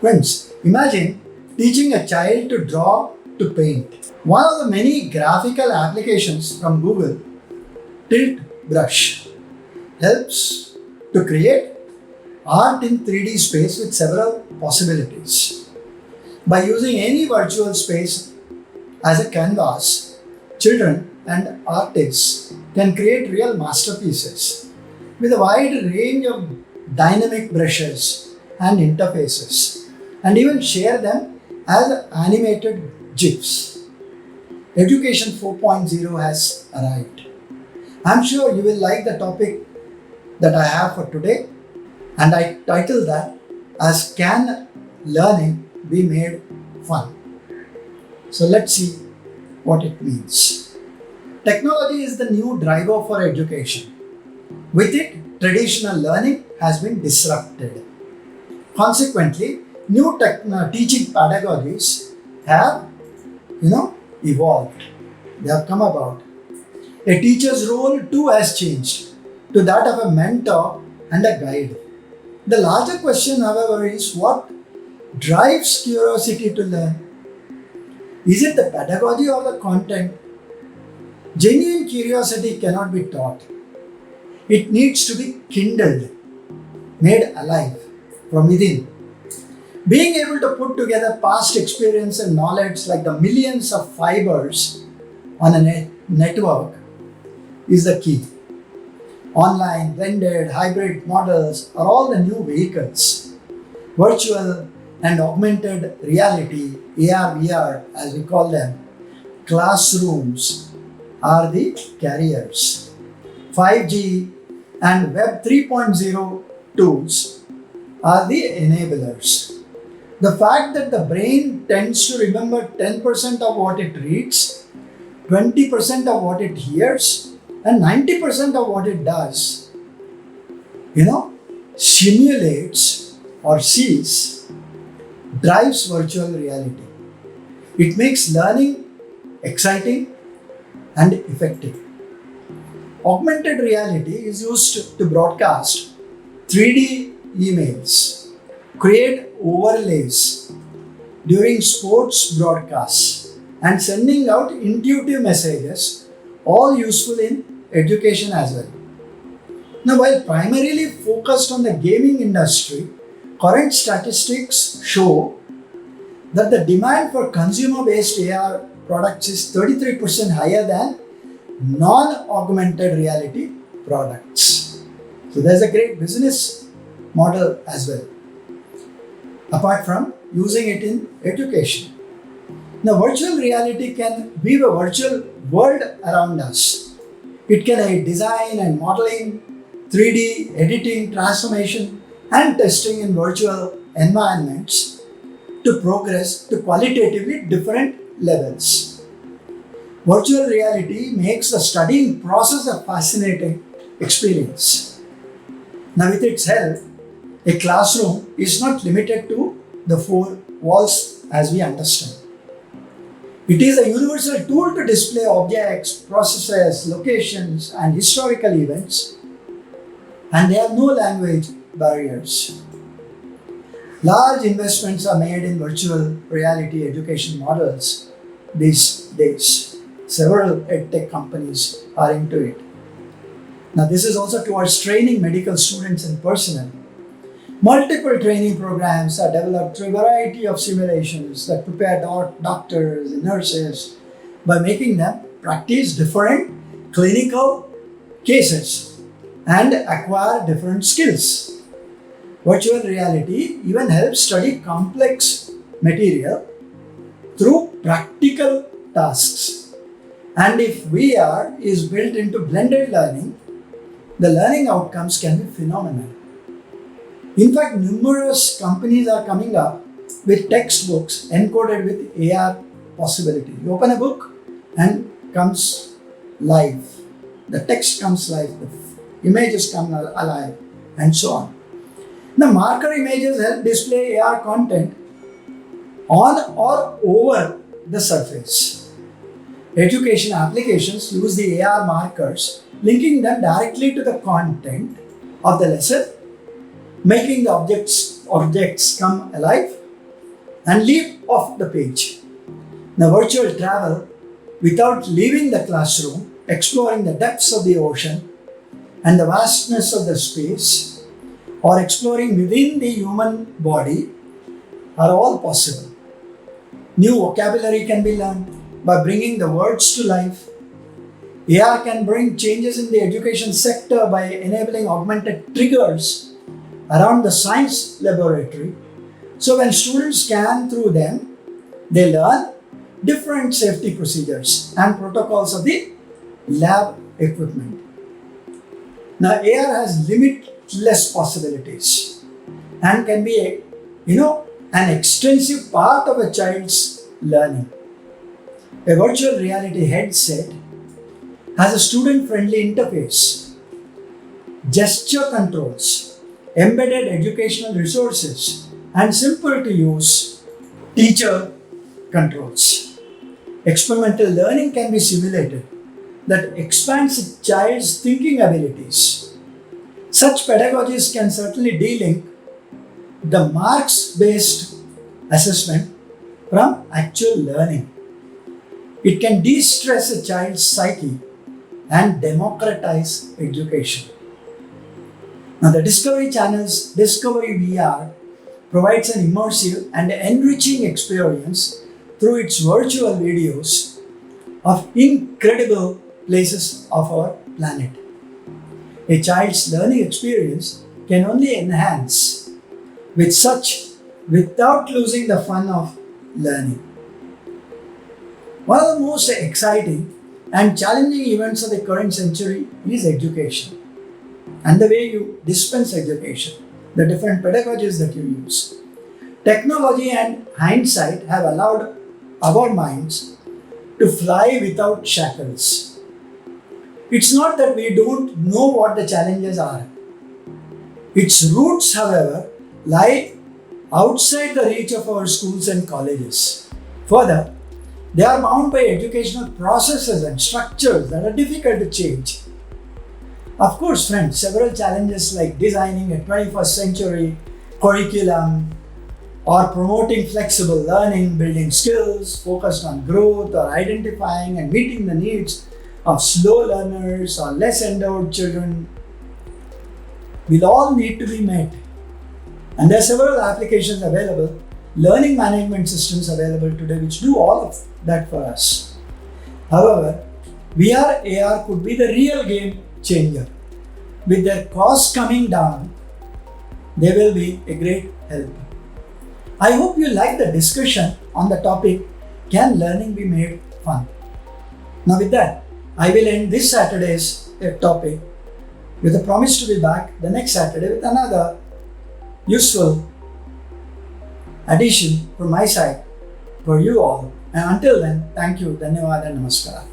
Friends, imagine teaching a child to draw to paint. One of the many graphical applications from Google, Tilt Brush, helps to create art in 3D space with several possibilities. By using any virtual space as a canvas, children and artists can create real masterpieces with a wide range of dynamic brushes and interfaces, and even share them as animated GIFs. Education 4.0 has arrived. I'm sure you will like the topic that I have for today, and I title that as Can Learning Be Made Fun? So let's see what it means. Technology is the new driver for education. With it, traditional learning has been disrupted. Consequently, new teaching pedagogies have, evolved. They have come about. A teacher's role too has changed to that of a mentor and a guide. The larger question, however, is what drives curiosity to learn? Is it the pedagogy or the content? Genuine curiosity cannot be taught. It needs to be kindled, made alive from within. Being able to put together past experience and knowledge like the millions of fibers on a network is the key. Online, blended, hybrid models are all the new vehicles. Virtual and augmented reality, AR, VR as we call them, classrooms are the carriers. 5G and Web 3.0 tools are the enablers. The fact that the brain tends to remember 10% of what it reads, 20% of what it hears, and 90% of what it does, simulates or sees, drives virtual reality. It makes learning exciting and effective. Augmented reality is used to broadcast 3D emails, create overlays during sports broadcasts, and sending out intuitive messages, all useful in education as well. Now, while primarily focused on the gaming industry, current statistics show that the demand for consumer-based AR products is 33% higher than non-augmented reality products. So there's a great business model as well, apart from using it in education. Now, virtual reality can weave a virtual world around us. It can aid design and modeling, 3D editing, transformation, and testing in virtual environments to progress to qualitatively different levels. Virtual reality makes the studying process a fascinating experience. Now, with its help, a classroom is not limited to the four walls as we understand. It is a universal tool to display objects, processes, locations, and historical events, and there are no language barriers. Large investments are made in virtual reality education models these days. Several edtech companies are into it. Now, this is also towards training medical students and personnel. Multiple training programs are developed through a variety of simulations that prepare doctors and nurses by making them practice different clinical cases and acquire different skills. Virtual reality even helps study complex material through practical tasks. And if VR is built into blended learning, the learning outcomes can be phenomenal. In fact, numerous companies are coming up with textbooks encoded with AR possibility. You open a book and comes live. The text comes live, the images come alive, and so on. The marker images help display AR content on or over the surface. Education applications use the AR markers, linking them directly to the content of the lesson, making the objects come alive and leap off the page. Now, virtual travel without leaving the classroom, exploring the depths of the ocean and the vastness of the space, or exploring within the human body are all possible. New vocabulary can be learned by bringing the words to life. AR can bring changes in the education sector by enabling augmented triggers around the science laboratory. So when students scan through them, they learn different safety procedures and protocols of the lab equipment. Now AR has limitless possibilities and can be an extensive part of a child's learning. A virtual reality headset has a student-friendly interface, gesture controls, embedded educational resources, and simple to use teacher controls. Experimental learning can be simulated that expands a child's thinking abilities. Such pedagogies can certainly de-link the marks-based assessment from actual learning. It can de-stress a child's psyche and democratize education. Now, the Discovery Channel's Discovery VR provides an immersive and enriching experience through its virtual videos of incredible places of our planet. A child's learning experience can only enhance with such without losing the fun of learning. One of the most exciting and challenging events of the current century is education and the way you dispense education, the different pedagogies that you use. Technology and hindsight have allowed our minds to fly without shackles. It's not that we don't know what the challenges are. Its roots, however, lie outside the reach of our schools and colleges. Further, they are bound by educational processes and structures that are difficult to change. Of course, friends, several challenges like designing a 21st century curriculum or promoting flexible learning, building skills focused on growth, or identifying and meeting the needs of slow learners or less endowed children will all need to be met. And there are several applications available, learning management systems available today which do all of that for us. However, VR AR could be the real game changer. With their costs coming down, they will be a great help. I hope you like the discussion on the topic, can learning be made fun? Now with that, I will end this Saturday's topic with a promise to be back the next Saturday with another useful addition from my side for you all. And until then, thank you, dhanyawad and namaskar.